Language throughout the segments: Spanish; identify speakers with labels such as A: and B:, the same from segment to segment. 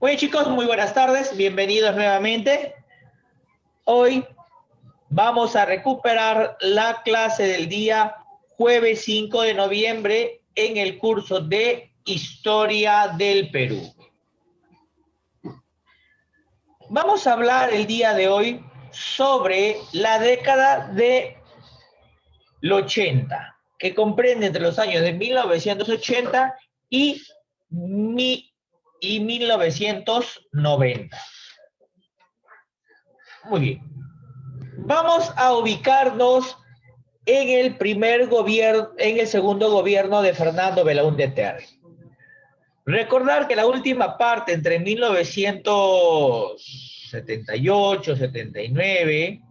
A: Bueno, chicos, muy buenas tardes, bienvenidos nuevamente. Hoy vamos a recuperar la clase del día jueves 5 de noviembre en el curso de Historia del Perú. Vamos a hablar el día de hoy sobre la década del 80, que comprende entre los años de 1980 y 1990. Muy bien. Vamos a ubicarnos en el segundo gobierno de Fernando Belaúnde Terry. Recordar que la última parte, entre 1978 y 79,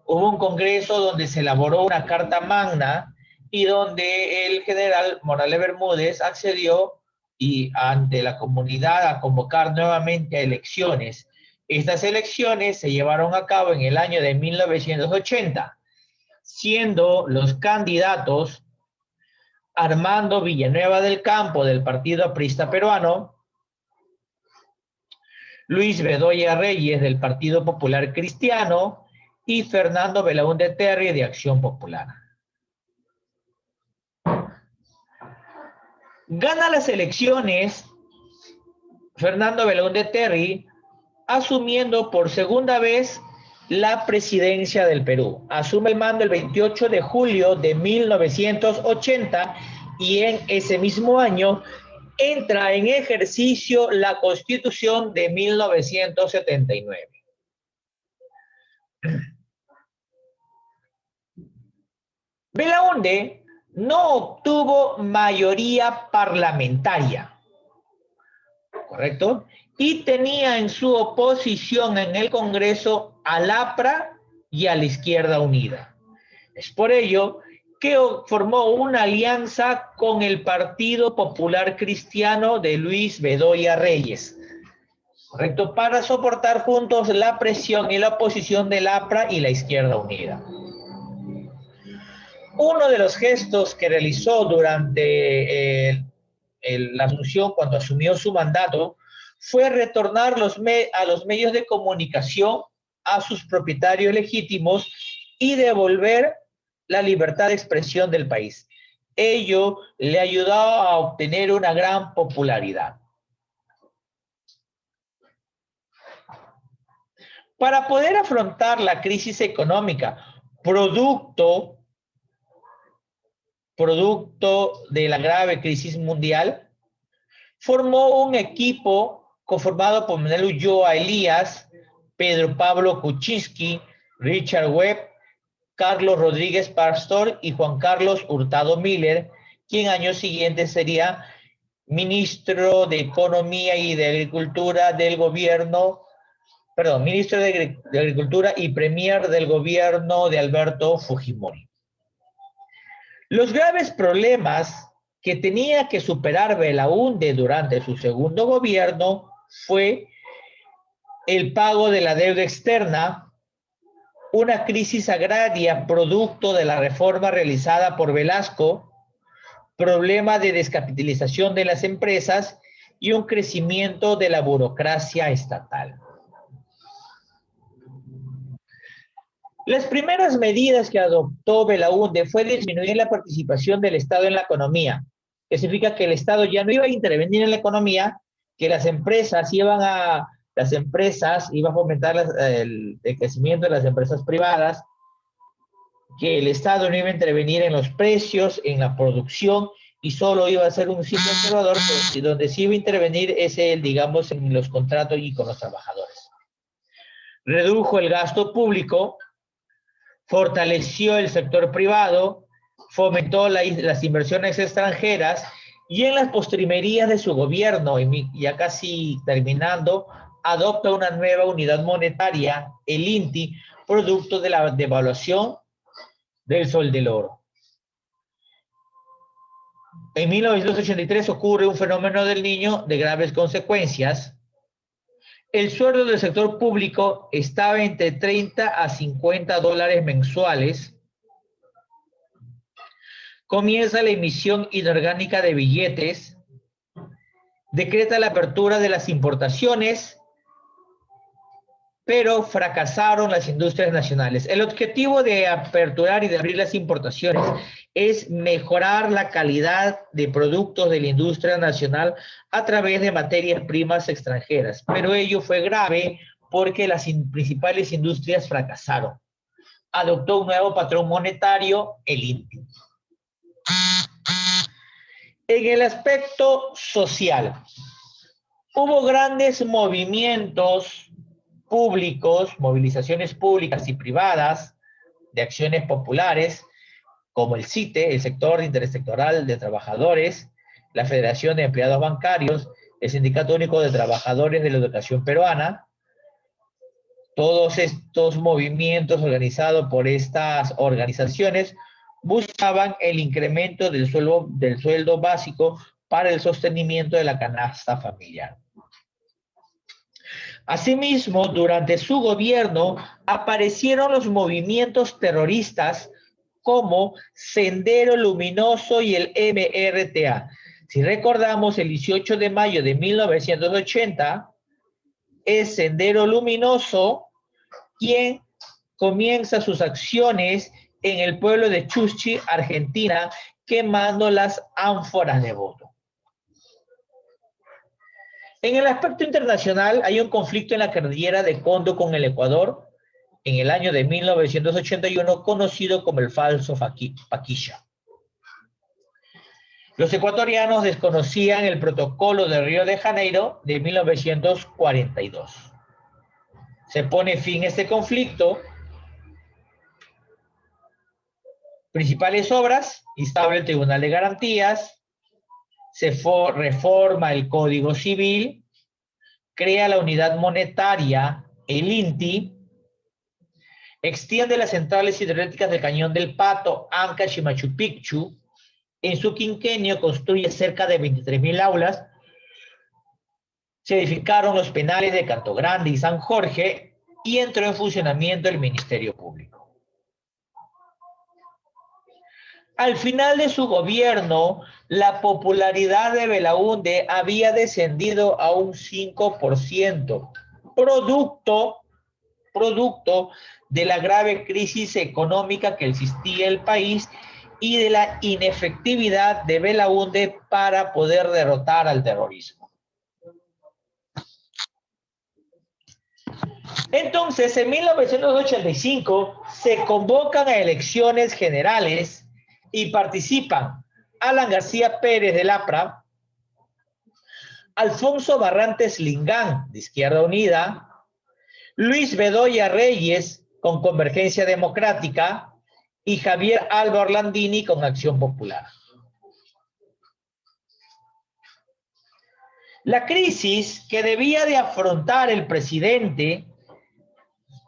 A: hubo un congreso donde se elaboró una carta magna y donde el general Morales Bermúdez accedió y ante la comunidad a convocar nuevamente a elecciones. Estas elecciones se llevaron a cabo en el año de 1980, siendo los candidatos Armando Villanueva del Campo del Partido Aprista Peruano, Luis Bedoya Reyes del Partido Popular Cristiano y Fernando Belaúnde Terry de Acción Popular. Gana las elecciones Fernando Belaúnde Terry, asumiendo por segunda vez la presidencia del Perú. Asume el mando el 28 de julio de 1980 y en ese mismo año entra en ejercicio la Constitución de 1979. Belaúnde no obtuvo mayoría parlamentaria, ¿correcto? Y tenía en su oposición en el Congreso al APRA y a la Izquierda Unida. Es por ello que formó una alianza con el Partido Popular Cristiano de Luis Bedoya Reyes, ¿correcto? Para soportar juntos la presión y la oposición del APRA y la Izquierda Unida. Uno de los gestos que realizó durante la asunción, cuando asumió su mandato, fue retornar a los medios de comunicación a sus propietarios legítimos y devolver la libertad de expresión del país. Ello le ayudó a obtener una gran popularidad. Para poder afrontar la crisis económica, producto de la grave crisis mundial, formó un equipo conformado por Manuel Ulloa Elías, Pedro Pablo Kuczynski, Richard Webb, Carlos Rodríguez Pastor y Juan Carlos Hurtado Miller, quien año siguiente sería ministro de Economía y de Agricultura del gobierno, ministro de Agricultura y premier del gobierno de Alberto Fujimori. Los graves problemas que tenía que superar Belaúnde durante su segundo gobierno fue el pago de la deuda externa, una crisis agraria producto de la reforma realizada por Velasco, problema de descapitalización de las empresas y un crecimiento de la burocracia estatal. Las primeras medidas que adoptó Belaúnde fue disminuir la participación del Estado en la economía. Que significa que el Estado ya no iba a intervenir en la economía, que las empresas iba a fomentar el crecimiento de las empresas privadas, que el Estado no iba a intervenir en los precios, en la producción, y solo iba a ser un simple observador, pero donde sí iba a intervenir es digamos, en los contratos y con los trabajadores. Redujo el gasto público, fortaleció el sector privado, fomentó las inversiones extranjeras y en las postrimerías de su gobierno, ya casi terminando, adopta una nueva unidad monetaria, el INTI, producto de la devaluación del sol del oro. En 1983 ocurre un fenómeno del Niño de graves consecuencias. El sueldo del sector público estaba entre 30 a 50 dólares mensuales. Comienza la emisión inorgánica de billetes decreta la apertura de las importaciones, pero fracasaron las industrias nacionales. El objetivo de aperturar y de abrir las importaciones es mejorar la calidad de productos de la industria nacional a través de materias primas extranjeras, pero ello fue grave porque las principales industrias fracasaron. Adoptó un nuevo patrón monetario, el INTI. En el aspecto social, hubo grandes movimientos públicos, movilizaciones públicas y privadas de acciones populares, como el CITE, el Sector Intersectorial de Trabajadores, la Federación de Empleados Bancarios, el Sindicato Único de Trabajadores de la Educación Peruana. Todos estos movimientos organizados por estas organizaciones buscaban el incremento del sueldo básico para el sostenimiento de la canasta familiar. Asimismo, durante su gobierno aparecieron los movimientos terroristas como Sendero Luminoso y el MRTA. Si recordamos, el 18 de mayo de 1980 es Sendero Luminoso quien comienza sus acciones en el pueblo de Chuschi, Argentina, quemando las ánforas de voto. En el aspecto internacional, hay un conflicto en la cordillera de Condo con el Ecuador en el año de 1981, conocido como el falso Paquilla. Los ecuatorianos desconocían el protocolo de Río de Janeiro de 1942. Se pone fin a este conflicto. Principales obras: instaura el Tribunal de Garantías, se reforma el Código Civil, crea la unidad monetaria, el INTI, extiende las centrales hidroeléctricas del Cañón del Pato, Ancash y Machu Picchu. En su quinquenio construye cerca de 23.000 aulas. Se edificaron los penales de Canto Grande y San Jorge y entró en funcionamiento el Ministerio Público. Al final de su gobierno, la popularidad de Belaúnde había descendido a un 5%, producto de la grave crisis económica que existía en el país y de la inefectividad de Belaúnde para poder derrotar al terrorismo. Entonces, en 1985 se convocan a elecciones generales y participan Alan García Pérez del APRA, Alfonso Barrantes Lingán de Izquierda Unida, Luis Bedoya Reyes con Convergencia Democrática y Javier Alba Orlandini con Acción Popular. La crisis que debía de afrontar el presidente,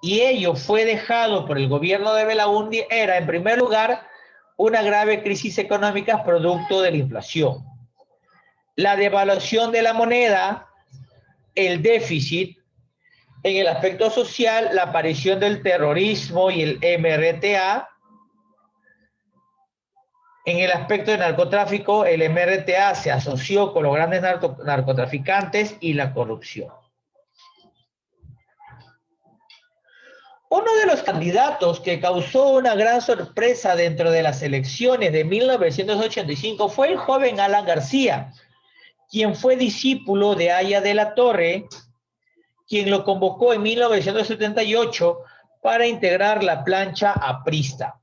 A: y ello fue dejado por el gobierno de Belaúnde, era, en primer lugar, una grave crisis económica producto de la inflación, la devaluación de la moneda, el déficit. En el aspecto social, la aparición del terrorismo y el MRTA. En el aspecto de narcotráfico, el MRTA se asoció con los grandes narcotraficantes y la corrupción. Uno de los candidatos que causó una gran sorpresa dentro de las elecciones de 1985 fue el joven Alan García, quien fue discípulo de Aya de la Torre, quien lo convocó en 1978 para integrar la plancha aprista.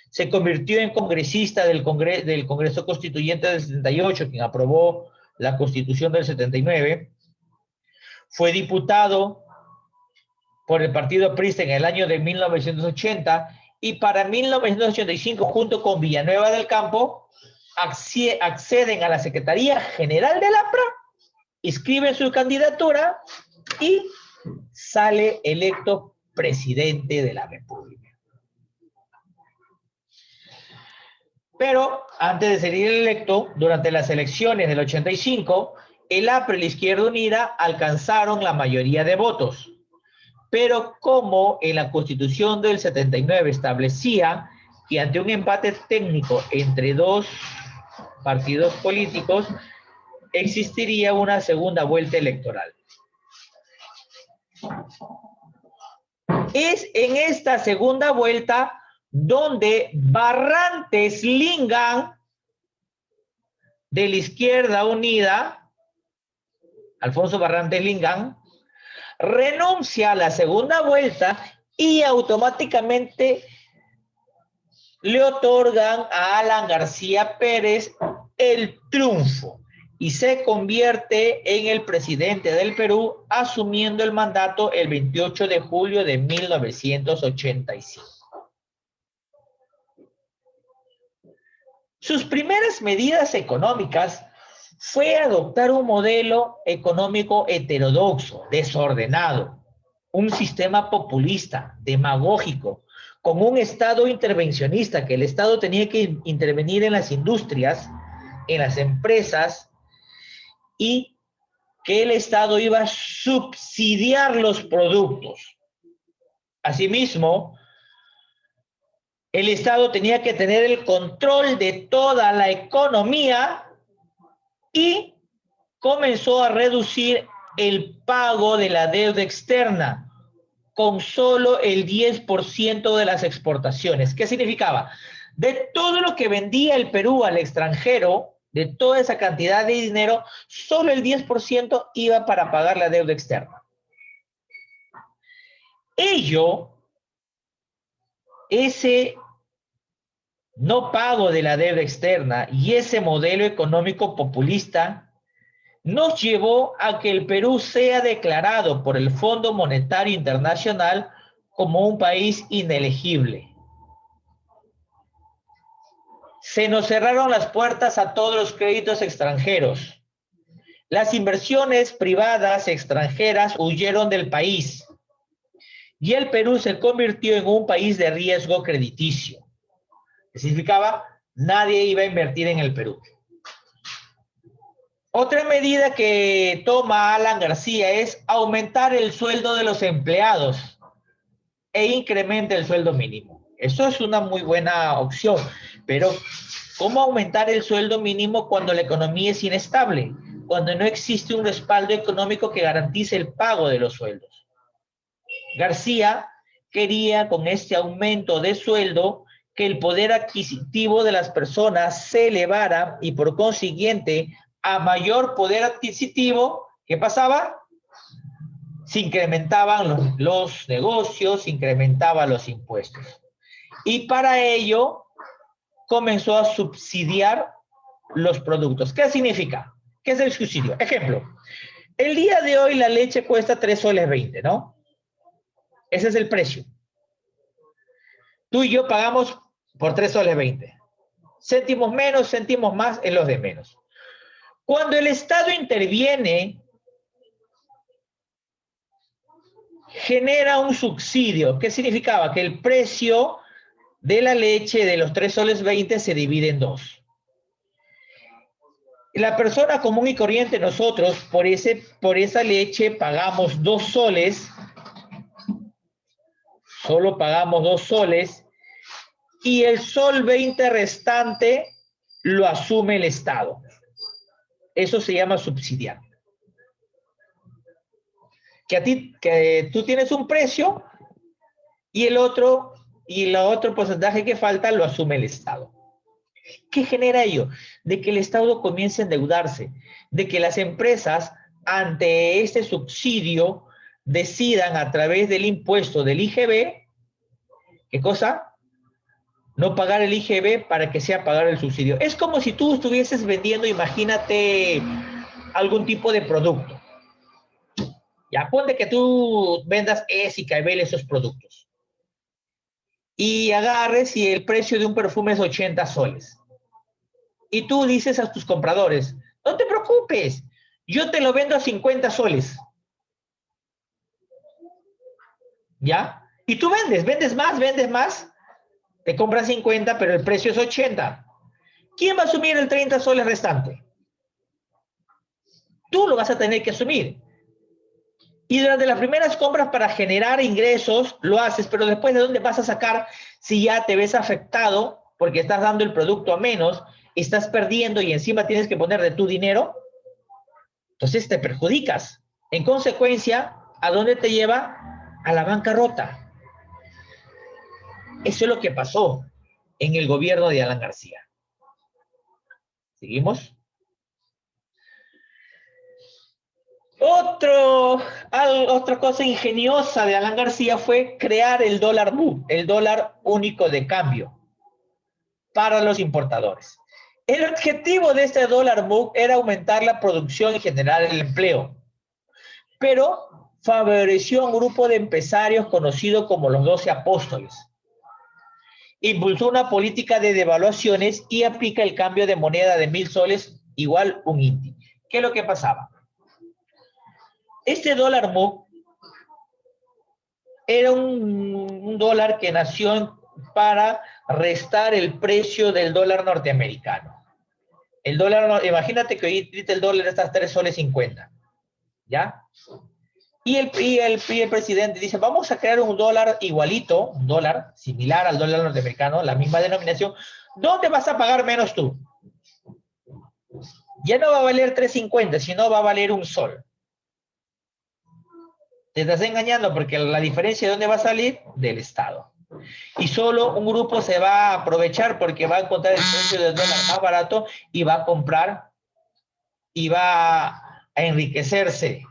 A: Se convirtió en congresista del Congreso Constituyente del 78, quien aprobó la Constitución del 79. Fue diputado por el partido aprista en el año de 1980 y para 1985, junto con Villanueva del Campo, acceden a la Secretaría General del APRA, inscriben su candidatura y sale electo presidente de la República. Pero antes de ser electo, durante las elecciones del 85, el APRA y la Izquierda Unida alcanzaron la mayoría de votos. Pero como en la Constitución del 79 establecía que ante un empate técnico entre dos partidos políticos, existiría una segunda vuelta electoral. Es en esta segunda vuelta donde Barrantes Lingan, de la Izquierda Unida, Alfonso Barrantes Lingan, renuncia a la segunda vuelta y automáticamente le otorgan a Alan García Pérez el triunfo y se convierte en el presidente del Perú, asumiendo el mandato el 28 de julio de 1985. Sus primeras medidas económicas fue adoptar un modelo económico heterodoxo, desordenado, un sistema populista, demagógico, con un Estado intervencionista, que el Estado tenía que intervenir en las industrias, en las empresas, y que el Estado iba a subsidiar los productos. Asimismo, el Estado tenía que tener el control de toda la economía y comenzó a reducir el pago de la deuda externa con solo el 10% de las exportaciones. ¿Qué significaba? De todo lo que vendía el Perú al extranjero, de toda esa cantidad de dinero, solo el 10% iba para pagar la deuda externa. Ese no pago de la deuda externa y ese modelo económico populista nos llevó a que el Perú sea declarado por el Fondo Monetario Internacional como un país inelegible. Se nos cerraron las puertas a todos los créditos extranjeros. Las inversiones privadas extranjeras huyeron del país y el Perú se convirtió en un país de riesgo crediticio. ¿Qué significaba? Nadie iba a invertir en el Perú. Otra medida que toma Alan García es aumentar el sueldo de los empleados e incrementa el sueldo mínimo. Eso es una muy buena opción, pero ¿cómo aumentar el sueldo mínimo cuando la economía es inestable? Cuando no existe un respaldo económico que garantice el pago de los sueldos. García quería, con este aumento de sueldo, que el poder adquisitivo de las personas se elevara y por consiguiente, a mayor poder adquisitivo, ¿qué pasaba? Se incrementaban los negocios, se incrementaban los impuestos. Y para ello comenzó a subsidiar los productos. ¿Qué significa? ¿Qué es el subsidio? Ejemplo, el día de hoy la leche cuesta 3 soles 20, ¿no? Ese es el precio. Tú y yo pagamos por 3 soles 20. Céntimos menos, céntimos más en los de menos. Cuando el Estado interviene, genera un subsidio. ¿Qué significaba? Que el precio de la leche de los 3 soles 20 se divide en 2. La persona común y corriente, nosotros, por esa leche pagamos 2 soles, solo pagamos 2 soles, y el sol 20 restante lo asume el Estado. Eso se llama subsidiar. Que tú tienes un precio y el otro porcentaje que falta lo asume el Estado. ¿Qué genera ello? De que el Estado comience a endeudarse, de que las empresas ante este subsidio decidan a través del impuesto del IGB, ¿qué cosa? No pagar el IGB para que sea pagar el subsidio. Es como si tú estuvieses vendiendo, imagínate, algún tipo de producto. Ya, ponte que tú vendas Ésica y Bel esos productos. Y agarres y el precio de un perfume es 80 soles. Y tú dices a tus compradores, no te preocupes, yo te lo vendo a 50 soles. ¿Ya? Y tú vendes más, te compras 50, pero el precio es 80. ¿Quién va a asumir el 30 soles restante? Tú lo vas a tener que asumir. Y durante las primeras compras para generar ingresos lo haces, pero después ¿de dónde vas a sacar si ya te ves afectado porque estás dando el producto a menos, estás perdiendo y encima tienes que poner de tu dinero? Entonces te perjudicas. En consecuencia, ¿a dónde te lleva? A la bancarrota. Eso es lo que pasó en el gobierno de Alan García. ¿Seguimos? Otra cosa ingeniosa de Alan García fue crear el dólar MU, el dólar único de cambio, para los importadores. El objetivo de este dólar MU era aumentar la producción y generar el empleo, pero favoreció a un grupo de empresarios conocido como los 12 apóstoles. Impulsó una política de devaluaciones y aplica el cambio de moneda de 1.000 soles igual un INTI. ¿Qué es lo que pasaba? Este dólar MU era un dólar que nació para restar el precio del dólar norteamericano. El dólar, imagínate que hoy el dólar está a 3 soles 50, ¿ya? Y el presidente dice, vamos a crear un dólar igualito, un dólar similar al dólar norteamericano, la misma denominación, ¿dónde vas a pagar menos tú? Ya no va a valer 3.50, sino va a valer un sol. Te estás engañando porque la diferencia de dónde va a salir, del Estado. Y solo un grupo se va a aprovechar porque va a encontrar el precio del dólar más barato y va a comprar y va a enriquecerse.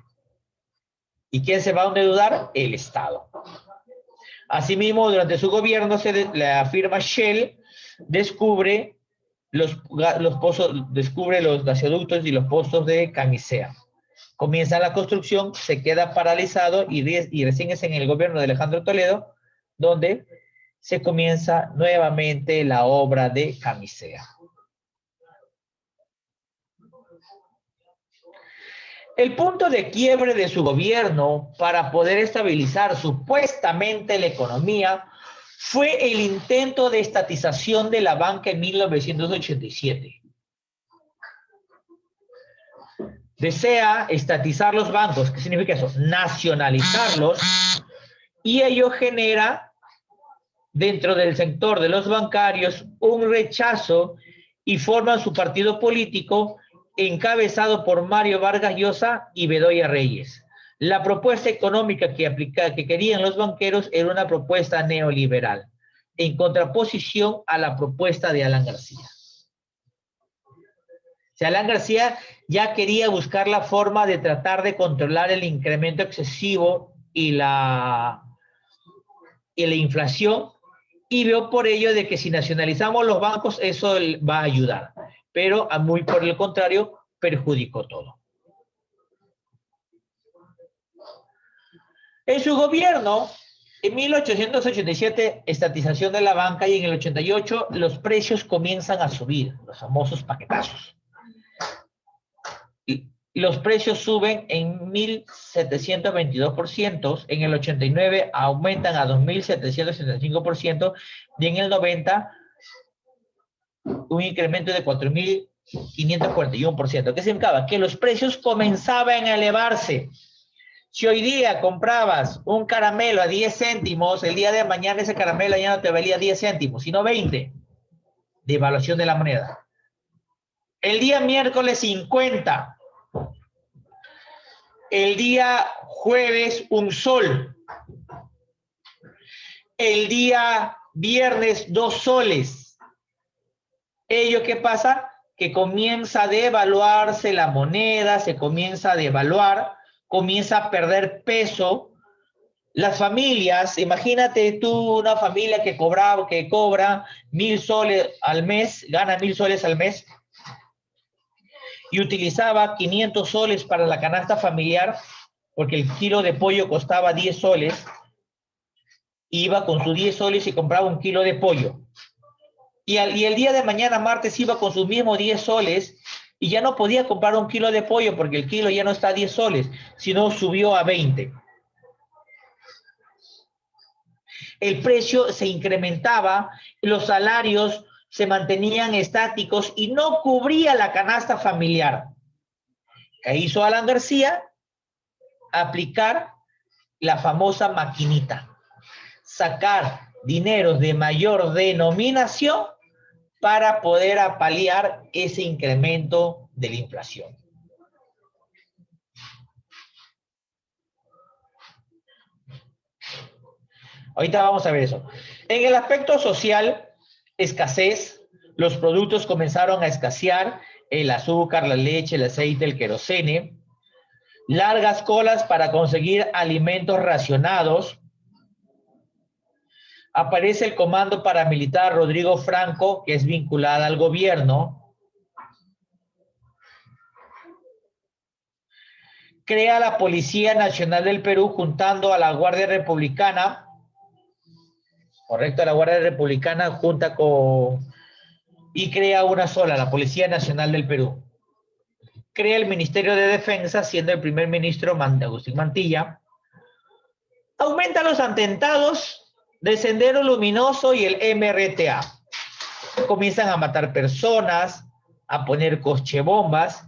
A: ¿Y quién se va a endeudar? El Estado. Asimismo, durante su gobierno, la firma Shell descubre los gasoductos y los pozos de Camisea. Comienza la construcción, se queda paralizado y recién es en el gobierno de Alejandro Toledo donde se comienza nuevamente la obra de Camisea. El punto de quiebre de su gobierno para poder estabilizar supuestamente la economía fue el intento de estatización de la banca en 1987. Desea estatizar los bancos. ¿Qué significa eso? Nacionalizarlos, y ello genera dentro del sector de los bancarios un rechazo y forman su partido político encabezado por Mario Vargas Llosa y Bedoya Reyes. La propuesta económica que querían los banqueros era una propuesta neoliberal, en contraposición a la propuesta de Alan García. O sea, Alan García ya quería buscar la forma de tratar de controlar el incremento excesivo y la inflación, y veo por ello de que si nacionalizamos los bancos eso va a ayudar, pero muy por el contrario perjudicó todo. En su gobierno, en 1887, estatización de la banca, y en el 88 los precios comienzan a subir, los famosos paquetazos. Los precios suben en 1.722%, en el 89 aumentan a 2.775% y en el 90 un incremento de 4.541%. ¿Qué significaba? Que los precios comenzaban a elevarse. Si hoy día comprabas un caramelo a 10 céntimos, el día de mañana ese caramelo ya no te valía 10 céntimos, sino 20. Devaluación de la moneda. El día miércoles 50. El día jueves un sol. El día viernes 2 soles. ¿Ello qué pasa? Que comienza a devaluarse la moneda, se comienza a devaluar, comienza a perder peso. Las familias, imagínate tú una familia que cobra 1.000 soles al mes, gana 1.000 soles al mes, y utilizaba 500 soles para la canasta familiar, porque el kilo de pollo costaba 10 soles, iba con sus 10 soles y compraba un kilo de pollo. Y el día de mañana, martes, iba con sus mismos 10 soles y ya no podía comprar un kilo de pollo porque el kilo ya no está a 10 soles, sino subió a 20. El precio se incrementaba, los salarios se mantenían estáticos y no cubría la canasta familiar. ¿Qué hizo Alan García? Aplicar la famosa maquinita. Sacar dineros de mayor denominación para poder paliar ese incremento de la inflación. Ahorita vamos a ver eso. En el aspecto social, escasez, los productos comenzaron a escasear, el azúcar, la leche, el aceite, el querosene, largas colas para conseguir alimentos racionados. Aparece el comando paramilitar Rodrigo Franco, que es vinculada al gobierno. Crea la Policía Nacional del Perú juntando a la Guardia Republicana. Correcto, la Guardia Republicana junta con... y crea una sola, la Policía Nacional del Perú. Crea el Ministerio de Defensa, siendo el primer ministro Agustín Mantilla. Aumenta los atentados de Sendero Luminoso y el MRTA. Comienzan a matar personas, a poner cochebombas.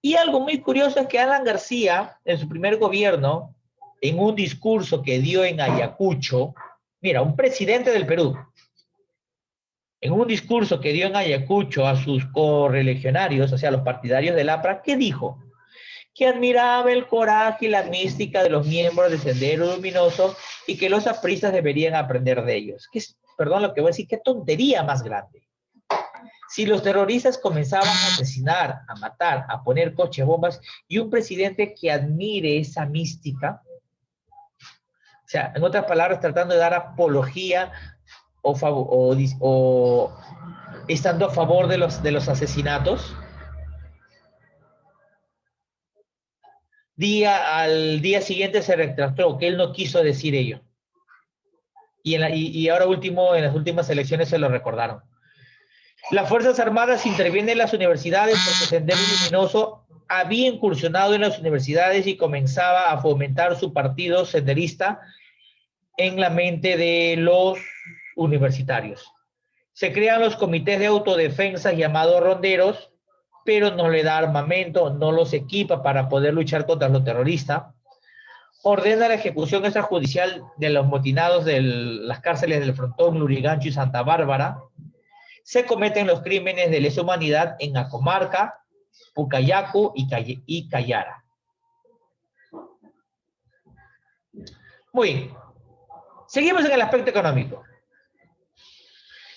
A: Y algo muy curioso es que Alan García, en su primer gobierno, en un discurso que dio en Ayacucho, mira, un presidente del Perú, en un discurso que dio en Ayacucho a sus correligionarios, o sea, a los partidarios del APRA, ¿qué dijo? Que admiraba el coraje y la mística de los miembros de Sendero Luminoso y que los apristas deberían aprender de ellos. Perdón lo que voy a decir, qué tontería más grande. Si los terroristas comenzaban a asesinar, a matar, a poner coche bombas, y un presidente que admire esa mística, o sea, en otras palabras, tratando de dar apología o estando a favor de los asesinatos, al día siguiente se retractó, que él no quiso decir ello. Y ahora último, en las últimas elecciones se lo recordaron. Las Fuerzas Armadas intervienen en las universidades porque Sendero Luminoso había incursionado en las universidades y comenzaba a fomentar su partido senderista en la mente de los universitarios. Se crean los comités de autodefensa llamados ronderos, pero no le da armamento, no los equipa para poder luchar contra los terroristas. Ordena la ejecución extrajudicial de los motinados de las cárceles del Frontón, Lurigancho y Santa Bárbara. Se cometen los crímenes de lesa humanidad en Acomarca, Pucayacu y Cayara. Muy bien. Seguimos en el aspecto económico.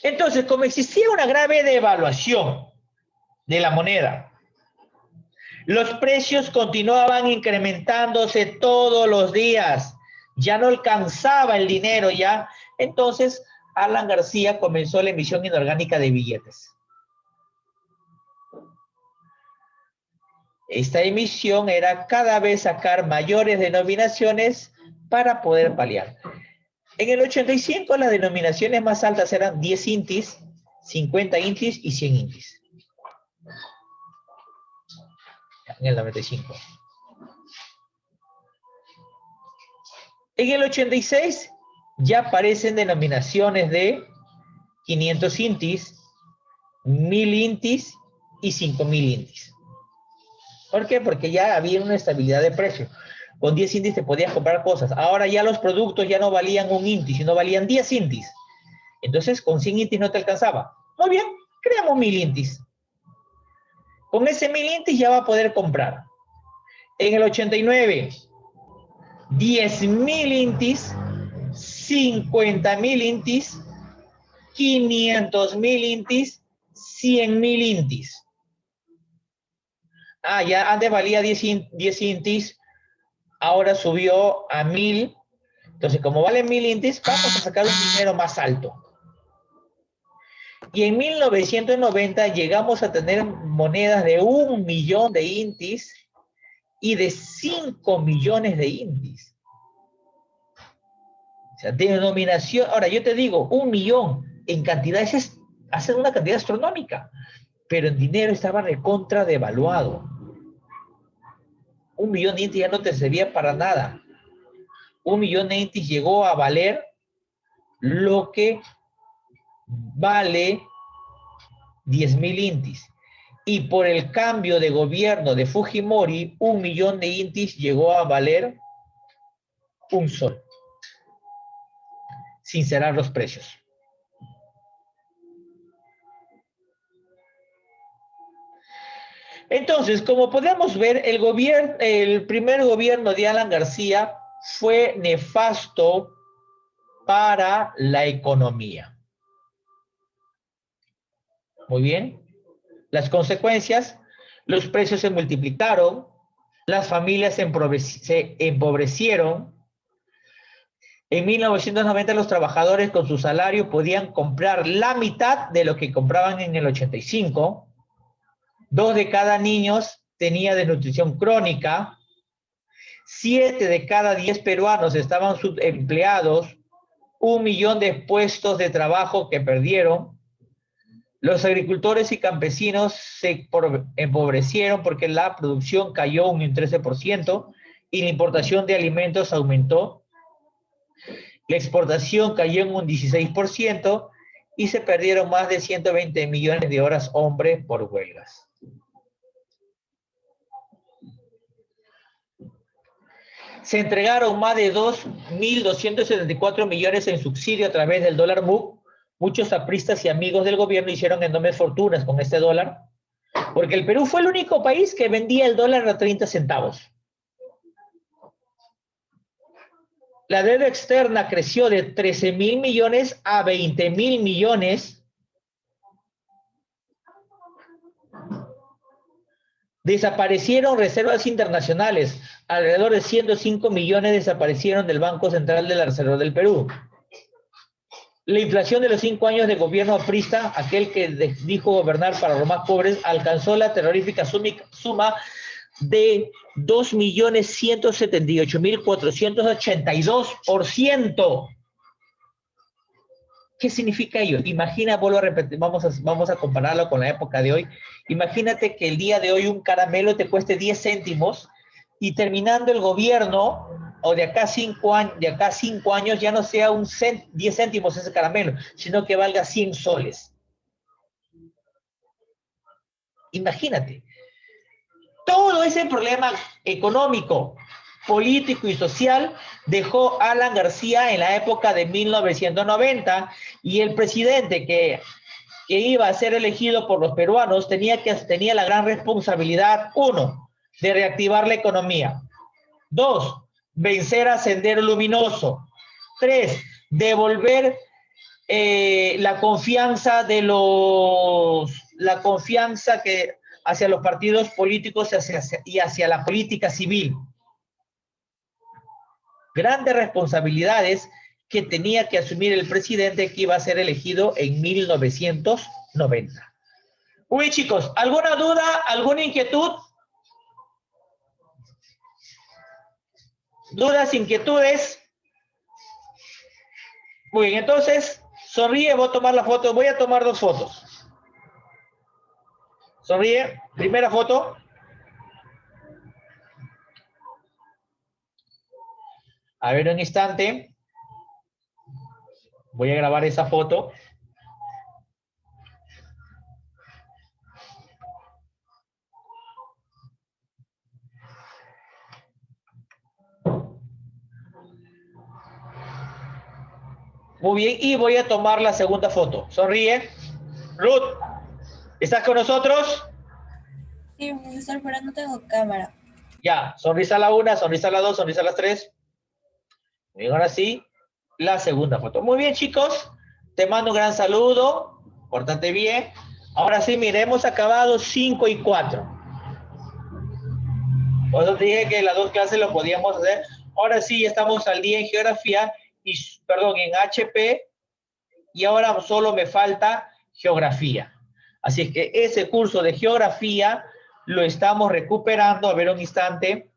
A: Entonces, como existía una grave devaluación de la moneda, los precios continuaban incrementándose todos los días. Ya no alcanzaba el dinero ya. Entonces, Alan García comenzó la emisión inorgánica de billetes. Esta emisión era cada vez sacar mayores denominaciones para poder paliar. En el 85 las denominaciones más altas eran 10 intis, 50 intis y 100 intis. En el 95. En el 86 ya aparecen denominaciones de 500 intis, 1000 intis y 5000 intis. ¿Por qué? Porque ya había una estabilidad de precio. Con 10 intis te podías comprar cosas. Ahora ya los productos ya no valían un intis, sino valían 10 intis. Entonces con 100 intis no te alcanzaba. Muy bien, creamos 1000 intis. Con ese 1000 intis ya va a poder comprar. En el 89, 10.000 intis, 50.000 intis, 500.000 intis, 100.000 intis. Ah, ya antes valía 10 intis, ahora subió a 1000. Entonces, como vale 1000 intis, vamos a sacar un dinero más alto. Y en 1990 llegamos a tener monedas de 1 millón de intis y de 5 millones de intis. O sea, denominación. Ahora, yo te digo, 1 millón en cantidades es hacer una cantidad astronómica, pero en dinero estaba recontra devaluado. 1 millón de intis ya no te servía para nada. 1 millón de intis llegó a valer lo que vale 10.000 intis. Y por el cambio de gobierno de Fujimori, 1 millón de intis llegó a valer un sol. Sincerar los precios. Entonces, como podemos ver, el primer gobierno de Alan García fue nefasto para la economía. Muy bien. Las consecuencias, los precios se multiplicaron, las familias se empobrecieron. En 1990 los trabajadores con su salario podían comprar la mitad de lo que compraban en el 85. 2 de cada niños tenía desnutrición crónica. 7 de cada 10 peruanos estaban subempleados. 1 millón de puestos de trabajo que perdieron. Los agricultores y campesinos se empobrecieron porque la producción cayó un 13% y la importación de alimentos aumentó. La exportación cayó en un 16% y se perdieron más de 120 millones de horas hombre por huelgas. Se entregaron más de 2.274 millones en subsidio a través del dólar MUC. Muchos apristas y amigos del gobierno hicieron enormes fortunas con este dólar, porque el Perú fue el único país que vendía el dólar a 30 centavos. La deuda externa creció de 13.000 millones a 20.000 millones. Desaparecieron reservas internacionales. Alrededor de 105 millones desaparecieron del Banco Central de la Reserva del Perú. La inflación de los 5 años de gobierno aprista, aquel que dijo gobernar para los más pobres, alcanzó la terrorífica suma de 2.178.482%. ¿Qué significa ello? Imagina, vuelvo a repetir, vamos a compararlo con la época de hoy. Imagínate que el día de hoy un caramelo te cueste 10 céntimos y terminando el gobierno, o de acá 5 años, ya no sea 10 céntimos ese caramelo, sino que valga 100 soles. Imagínate. Todo ese problema económico, político y social dejó Alan García en la época de 1990 y el presidente que iba a ser elegido por los peruanos tenía la gran responsabilidad, 1, de reactivar la economía. 2, vencer a Sendero Luminoso. 3, devolver la confianza hacia los partidos políticos y hacia la política civil. Grandes responsabilidades que tenía que asumir el presidente que iba a ser elegido en 1990. Uy, chicos, ¿alguna duda? ¿Alguna inquietud? ¿Dudas, inquietudes? Muy bien, entonces, sonríe, voy a tomar la foto. Voy a tomar 2 fotos. Sonríe, primera foto. A ver, un instante. Voy a grabar esa foto. Muy bien, y voy a tomar la segunda foto. Sonríe. Ruth, ¿estás con nosotros?
B: Sí, profesor, pero no tengo cámara.
A: Ya, sonrisa a la 1, sonrisa a la 2, sonrisa a las 3. Y ahora sí, la segunda foto. Muy bien, chicos. Te mando un gran saludo. Pórtate bien. Ahora sí, mire, hemos acabado 5 y 4. Por eso te dije que las 2 clases lo podíamos hacer. Ahora sí, estamos al día en geografía, en HP, y ahora solo me falta geografía. Así es que ese curso de geografía lo estamos recuperando. A ver un instante.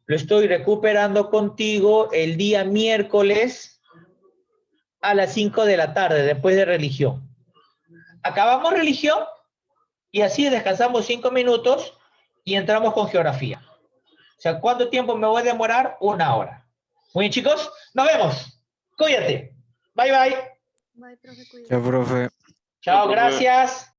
A: Lo estoy recuperando contigo el día miércoles a las 5 de la tarde, después de religión. Acabamos religión y así descansamos 5 minutos y entramos con geografía. O sea, ¿cuánto tiempo me voy a demorar? 1 hora. Muy bien, chicos. Nos vemos. Cuídate. Bye, bye.
C: Bye, profe, cuídate.
D: Chao, profe.
A: Chao, gracias.